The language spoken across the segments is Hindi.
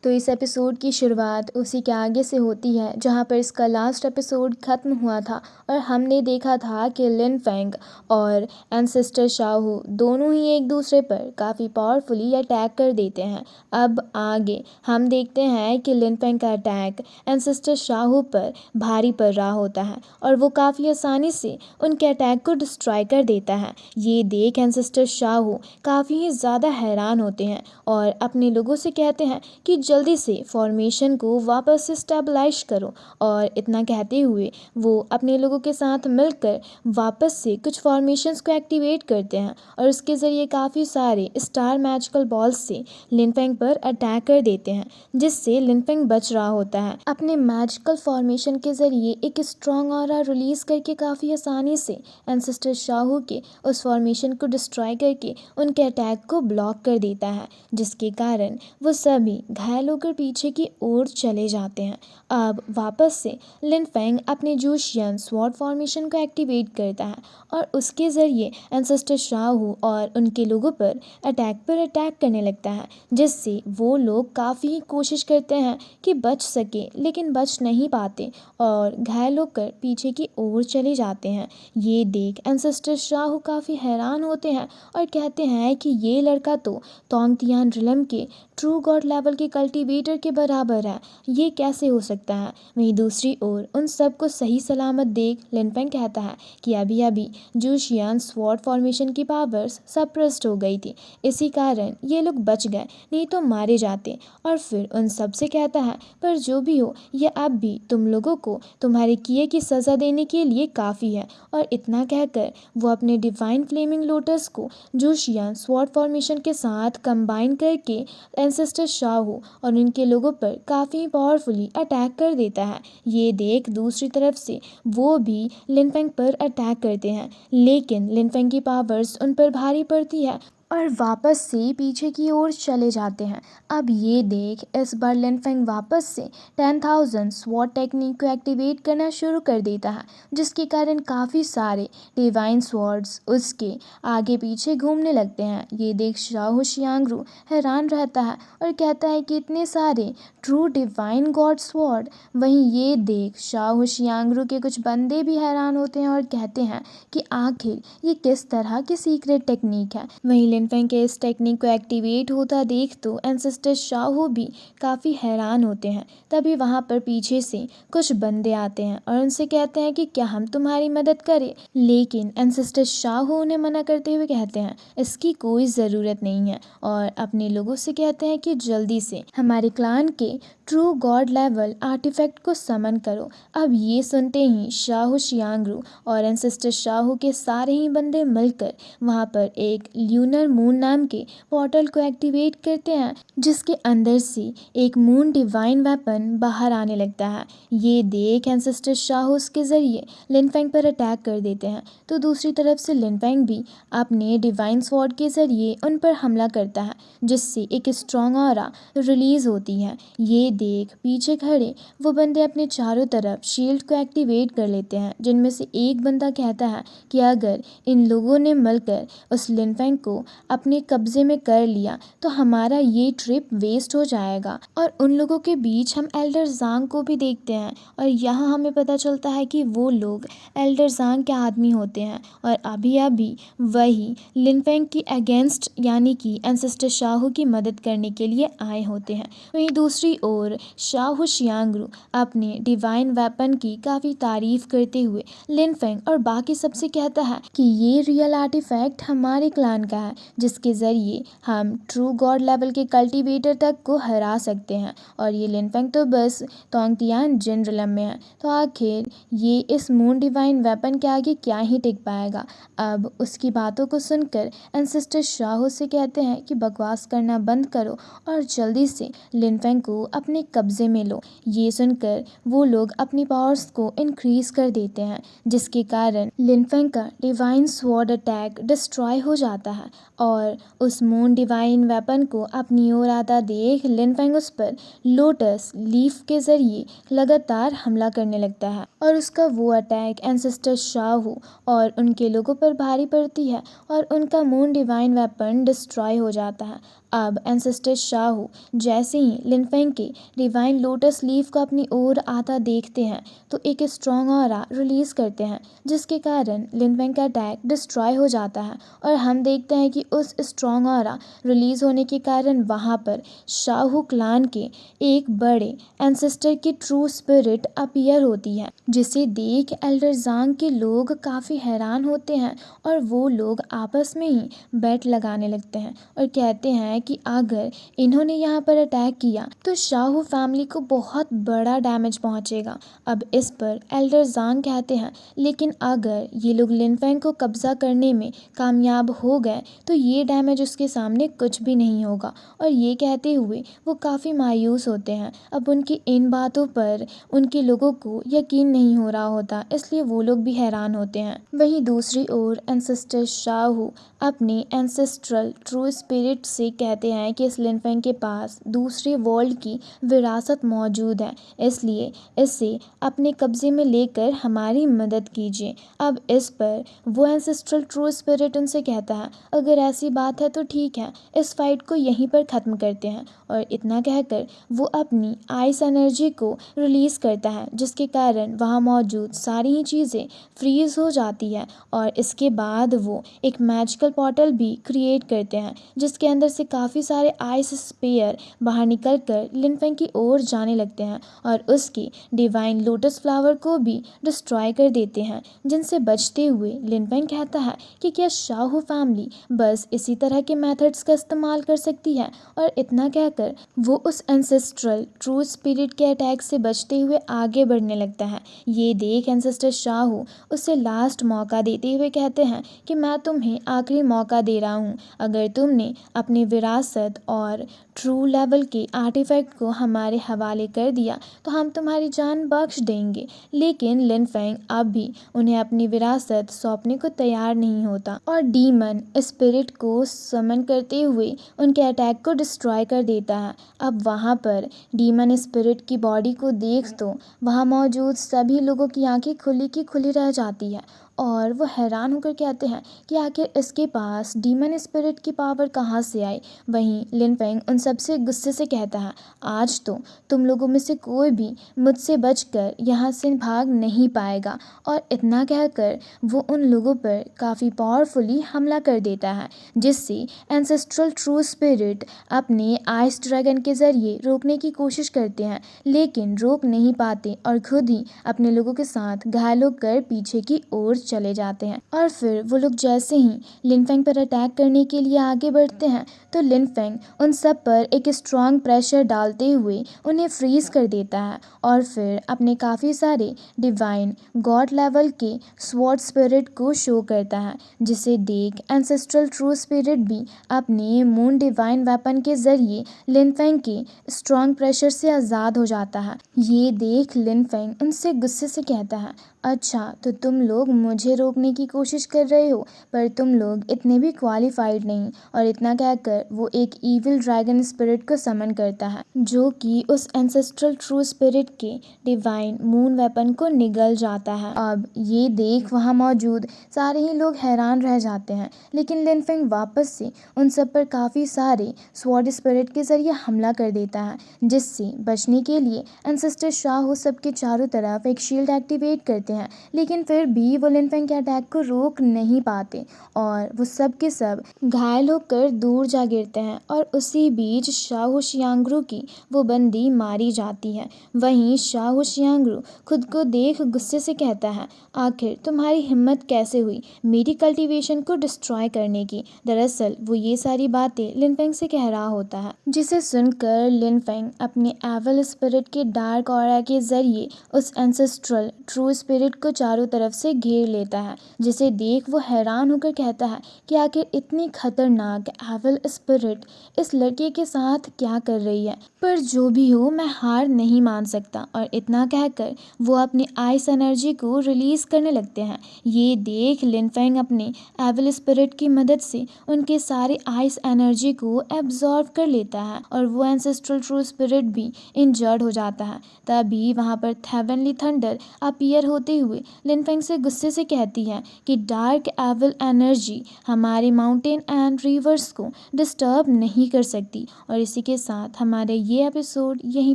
तो इस एपिसोड की शुरुआत उसी के आगे से होती है जहाँ पर इसका लास्ट एपिसोड ख़त्म हुआ था और हमने देखा था कि लिन फेंग और एंसेस्टर शाहू दोनों ही एक दूसरे पर काफ़ी पावरफुली अटैक कर देते हैं। अब आगे हम देखते हैं कि लिन फेंग का अटैक एंसेस्टर शाहू पर भारी पड़ रहा होता है और वो काफ़ी आसानी से उनके अटैक को डिस्ट्रॉय कर देता है। ये देख एंसेस्टर शाहू काफ़ी ही ज़्यादा हैरान होते हैं और अपने लोगों से कहते हैं कि जल्दी से फॉर्मेशन को वापस से स्टेबलाइज करो। और इतना कहते हुए वो अपने लोगों के साथ मिलकर वापस से कुछ फॉर्मेशंस को एक्टिवेट करते हैं और उसके ज़रिए काफ़ी सारे स्टार मैजिकल बॉल्स से लिन फेंग पर अटैक कर देते हैं, जिससे लिन फेंग बच रहा होता है। अपने मैजिकल फॉर्मेशन के ज़रिए एक स्ट्रॉन्ग ऑरा रिलीज़ करके काफ़ी आसानी से एंसेस्टर शाहू के उस फॉर्मेशन को डिस्ट्रॉय करके उनके अटैक को ब्लॉक कर देता है, जिसके कारण वो सभी घायल होकर पीछे की ओर चले जाते हैं। अब वापस से लिन फेंग अपने जूशियन स्वॉर्ड फॉर्मेशन को एक्टिवेट करता है और उसके ज़रिए एंसेस्टर शाहू और उनके लोगों पर अटैक करने लगता है, जिससे वो लोग काफ़ी कोशिश करते हैं कि बच सके, लेकिन बच नहीं पाते और घायल होकर पीछे की ओर चले जाते हैं। ये देख एंसेस्टर शाहू काफ़ी हैरान होते हैं और कहते हैं कि ये लड़का तो तोंगतियान रिलम के ट्रू गॉड लेवल के कल्टीवेटर के बराबर है, ये कैसे हो सकता है। वहीं दूसरी ओर उन सबको सही सलामत देख लिन फेंग कहता है कि अभी अभी जूशियन स्वॉर्ड फॉर्मेशन की पावर्स सप्रेस्ड हो गई थी, इसी कारण ये लोग बच गए, नहीं तो मारे जाते। और फिर उन सब से कहता है पर जो भी हो, ये अब भी तुम लोगों को तुम्हारे किए की सज़ा देने के लिए काफ़ी है। और इतना कहकर वो अपने डिवाइन फ्लेमिंग लोटस को जूशियन स्वॉर्ड फॉर्मेशन के साथ कंबाइन करके एंसेस्टर शाहू और उनके लोगों पर काफ़ी पावरफुली अटैक कर देता है। ये देख दूसरी तरफ से वो भी लिन फेंग पर अटैक करते हैं, लेकिन लिन फेंग की पावर्स उन पर भारी पड़ती है और वापस से पीछे की ओर चले जाते हैं। अब ये देख इस बार लिन फेंग वापस से 10,000 स्वॉर्ड टेक्निक को एक्टिवेट करना शुरू कर देता है, जिसके कारण काफ़ी सारे डिवाइन स्वॉर्ड्स उसके आगे पीछे घूमने लगते हैं। ये देख शाहू शियांगरू हैरान रहता है और कहता है कि इतने सारे ट्रू डिवाइन गॉड स्वॉर्ड। वहीं ये देख शाहू शियांगरू के कुछ बंदे भी हैरान होते हैं और कहते हैं कि आखिर ये किस तरह की सीक्रेट टेक्निक है। वहीं लिन फेंग के इस टेक्निक को एक्टिवेट होता देख तो एंसेस्टर शाहू भी काफ़ी हैरान होते हैं। तभी वहाँ पर पीछे से कुछ बंदे आते हैं और उनसे कहते हैं कि क्या हम तुम्हारी मदद करें, लेकिन एंसेस्टर शाहू उन्हें मना करते हुए कहते हैं इसकी कोई ज़रूरत नहीं है और अपने लोगों से कहते हैं कि जल्दी से हमारे क्लान के ट्रू गॉड लेवल आर्टिफैक्ट को समन करो। अब ये सुनते ही शाहू शियांगरू और एंसेस्टर शाहू के सारे ही बंदे मिलकर वहाँ पर एक ल्यूनर मून नाम के पोर्टल को एक्टिवेट करते हैं, जिसके अंदर से एक मून डिवाइन वेपन बाहर आने लगता है। ये देख एंसेस्टर शाहू उसके ज़रिए लिन फेंग पर अटैक कर देते हैं, तो दूसरी तरफ से लिन फेंग भी अपने डिवाइन स्वॉर्ड के ज़रिए उन पर हमला करता है, जिससे एक स्ट्रॉन्ग ऑरा रिलीज़ होती है। ये देख पीछे खड़े वो बंदे अपने चारों तरफ शील्ड को एक्टिवेट कर लेते हैं, जिनमें से एक बंदा कहता है कि अगर इन लोगों ने मिलकर उस लिन फेंग को अपने कब्जे में कर लिया तो हमारा ये ट्रिप वेस्ट हो जाएगा। और उन लोगों के बीच हम एल्डर ज़ांग को भी देखते हैं और यहाँ हमें पता चलता है कि वो लोग एल्डर ज़ांग के आदमी होते हैं और अभी अभी वही लिन फेंग की अगेंस्ट यानी कि एंसेस्टर शाहू की मदद करने के लिए आए होते हैं। वहीं दूसरी ओर शाहू शियांगरू अपने डिवाइन वेपन की काफ़ी तारीफ करते हुए लिन फेंग और बाकी सबसे कहता है कि ये रियल आर्टिफैक्ट हमारे क्लान का है, जिसके ज़रिए हम ट्रू गॉड लेवल के कल्टीवेटर तक को हरा सकते हैं। और ये लिन फेंग तो बस तोंगतियान जिन रिलम में है, तो आखिर ये इस मून डिवाइन वेपन के आगे क्या ही टिक पाएगा। अब उसकी बातों को सुनकर एंसेस्टर शाहू से कहते हैं कि बकवास करना बंद करो और जल्दी से लिन फेंग को अपने कब्जे में लो। ये सुनकर वो लोग अपनी पावर्स को इंक्रीज कर देते हैं, जिसके कारण लिन फेंग का डिवाइन स्वॉर्ड अटैक डिस्ट्रॉय हो जाता है और उस मून डिवाइन वेपन को अपनी ओर आता देख लिन फेंग उस पर लोटस लीफ के ज़रिए लगातार हमला करने लगता है और उसका वो अटैक एंसेस्टर शाहू और उनके लोगों पर भारी पड़ती है और उनका मून डिवाइन वेपन डिस्ट्रॉय हो जाता है। अब एंसेस्टर शाहू जैसे ही लिनफेंग के डिवाइन लोटस लीफ को अपनी ओर आता देखते हैं तो एक स्ट्रॉन्ग ऑरा रिलीज करते हैं, जिसके कारण लिनफेंग का अटैक डिस्ट्रॉय हो जाता है। और हम देखते हैं कि उस स्ट्रॉन्ग ऑरा रिलीज होने के कारण वहाँ पर शाहू क्लान के एक बड़े एंसेस्टर की ट्रू स्पिरिट अपीयर होती है, जिसे देख एल्डर जांग के लोग काफ़ी हैरान होते हैं और वो लोग आपस में ही बेट लगाने लगते हैं और कहते हैं कि अगर इन्होंने यहाँ पर अटैक किया तो शाहू फैमिली को बहुत बड़ा डैमेज पहुँचेगा। अब इस पर एल्डर जांग कहते हैं लेकिन अगर ये लोग लिनफेंग को कब्जा करने में कामयाब हो गए तो ये डैमेज उसके सामने कुछ भी नहीं होगा। और ये कहते हुए वो काफ़ी मायूस होते हैं। अब उनकी इन बातों पर उनके लोगों को यकीन नहीं हो रहा होता, इसलिए वो लोग भी हैरान होते हैं। वहीं दूसरी ओर एंसेस्टर शाहू अपने एंसेस्ट्रल ट्रू स्पिरिट से कहते हैं कि इस लिनफेंग के पास दूसरे वर्ल्ड की विरासत मौजूद है, इसलिए इसे अपने कब्जे में लेकर हमारी मदद कीजिए। अब इस पर वो एंसेस्ट्रल ट्रू स्पिरिट उनसे कहता है अगर ऐसी बात है तो ठीक है, इस फाइट को यहीं पर ख़त्म करते हैं। और इतना कहकर वो अपनी आइस एनर्जी को रिलीज़ करता है, जिसके कारण वहाँ मौजूद सारी ही चीज़ें फ्रीज हो जाती है। और इसके बाद वो एक मैजिकल पोर्टल भी क्रिएट करते हैं, जिसके अंदर से काफ़ी सारे आइस स्पेयर बाहर निकल कर लिनफेंग की ओर जाने लगते हैं और उसकी डिवाइन लोटस फ्लावर को भी डिस्ट्रॉय कर देते हैं, जिनसे बचते हुए लिनफेंग कहता है कि क्या शाहू फैमिली बस इसी तरह के मेथड्स का इस्तेमाल कर सकती है। और इतना कहकर वो उस एंसेस्ट्रल ट्रू स्पिरिट के अटैक से बचते हुए आगे बढ़ने लगता है। ये देख एंसेस्टर शाहू उसे लास्ट मौका देते हुए कहते हैं कि मैं तुम्हें आखिरी मौका दे रहा हूँ, अगर तुमने अपनी विरासत और ट्रू लेवल के आर्टिफैक्ट को हमारे हवाले कर दिया तो हम तुम्हारी जान बख्श देंगे। लेकिन लिनफेंग अब भी उन्हें अपनी विरासत सौंपने को तैयार नहीं होता और डीमन स्पिरिट को समन करते हुए उनके अटैक को डिस्ट्रॉय कर देता है। अब वहाँ पर डीमन स्पिरिट की बॉडी को देख तो वहाँ मौजूद सभी लोगों की आंखें खुली की खुली रह जाती है और वो हैरान होकर कहते हैं कि आखिर इसके पास डीमन स्पिरिट की पावर कहाँ से आई। वहीं लिनफेंग उन सबसे गुस्से से कहता है आज तो तुम लोगों में से कोई भी मुझसे बचकर यहाँ से भाग नहीं पाएगा। और इतना कहकर वो उन लोगों पर काफ़ी पावरफुली हमला कर देता है, जिससे एंसेस्ट्रल ट्रू स्पिरिट अपने आइस ड्रैगन के ज़रिए रोकने की कोशिश करते हैं, लेकिन रोक नहीं पाते और खुद ही अपने लोगों के साथ घायल होकर पीछे की ओर चले जाते हैं। और फिर वो लोग जैसे ही लिनफेंग पर अटैक करने के लिए आगे बढ़ते हैं तो लिनफेंग उन सब पर एक स्ट्रॉन्ग प्रेशर डालते हुए उन्हें फ्रीज कर देता है और फिर अपने काफ़ी सारे डिवाइन गॉड लेवल के स्वॉर्ड स्पिरिट को शो करता है, जिसे देख एंसेस्ट्रल ट्रू स्पिरिट भी अपने मून डिवाइन वेपन के ज़रिए लिनफेंग के स्ट्रॉन्ग प्रेशर से आज़ाद हो जाता है। ये देख लिनफेंग उनसे गुस्से से कहता है अच्छा तो तुम लोग मुझे रोकने की कोशिश कर रहे हो, पर तुम लोग इतने भी क्वालिफाइड नहीं। और इतना कहकर वो एक ईविल ड्रैगन स्पिरिट को समन करता है, जो कि उस एंसेस्ट्रल ट्रू स्पिरिट के डिवाइन मून वेपन को निगल जाता है। अब ये देख वहाँ मौजूद सारे ही लोग हैरान रह जाते हैं, लेकिन लिनफेंग वापस से उन सब पर काफ़ी सारे स्वॉर्ड स्पिरिट के जरिए हमला कर देता है, जिससे बचने के लिए एंसेस्टर शाहू सबके चारों तरफ एक शील्ड एक्टिवेट करते हैं, लेकिन फिर भी वो लिनफेंग के अटैक को रोक नहीं पाते और वो सब के सब घायल होकर दूर जा गिरते हैं। और उसी बीच शाहू शियांग्रू की वो बंदी मारी जाती है। वहीं शाहू शियांग्रू खुद को देख गुस्से से कहता है आखिर तुम्हारी हिम्मत कैसे हुई मेरी कल्टीवेशन को डिस्ट्रॉय करने की। दरअसल वो ये सारी बातें लिनफेंग से कह रहा होता है, जिसे सुनकर लिनफेंग अपने एविल स्पिरिट के डार्क ऑरा के जरिए उस एंसेस्ट्रल ट्रू स्पिरिट को चारों तरफ से घेर लेता है, जिसे देख वो हैरान होकर कहता है कि आखिर इतनी खतरनाक एविल स्पिरिट इस लड़के के साथ क्या कर रही है। पर जो भी हो मैं हार नहीं मान सकता। और इतना कहकर वो अपनी आइस एनर्जी को रिलीज करने लगते हैं। ये देख लिनफेंग अपने एविल स्पिरिट की मदद से उनके सारे आइस एनर्जी को एब्जॉर्ब कर लेता है और वो एंसेस्ट्रल ट्रू स्पिरिट भी इंजर्ड हो जाता है। तभी वहाँ पर हेवनली थंडर अपीयर होते करते हुए लिनफेंग से गुस्से से कहती है कि डार्क एविल एनर्जी हमारे माउंटेन एंड रिवर्स को डिस्टर्ब नहीं कर सकती। और इसी के साथ हमारे ये एपिसोड यहीं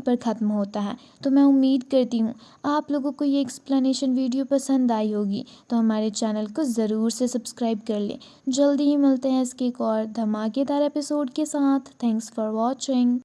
पर ख़त्म होता है। तो मैं उम्मीद करती हूँ आप लोगों को ये एक्सप्लेनेशन वीडियो पसंद आई होगी, तो हमारे चैनल को ज़रूर से सब्सक्राइब कर लें। जल्दी ही मिलते हैं इसके एक और धमाकेदार एपिसोड के साथ। Thanks for watching.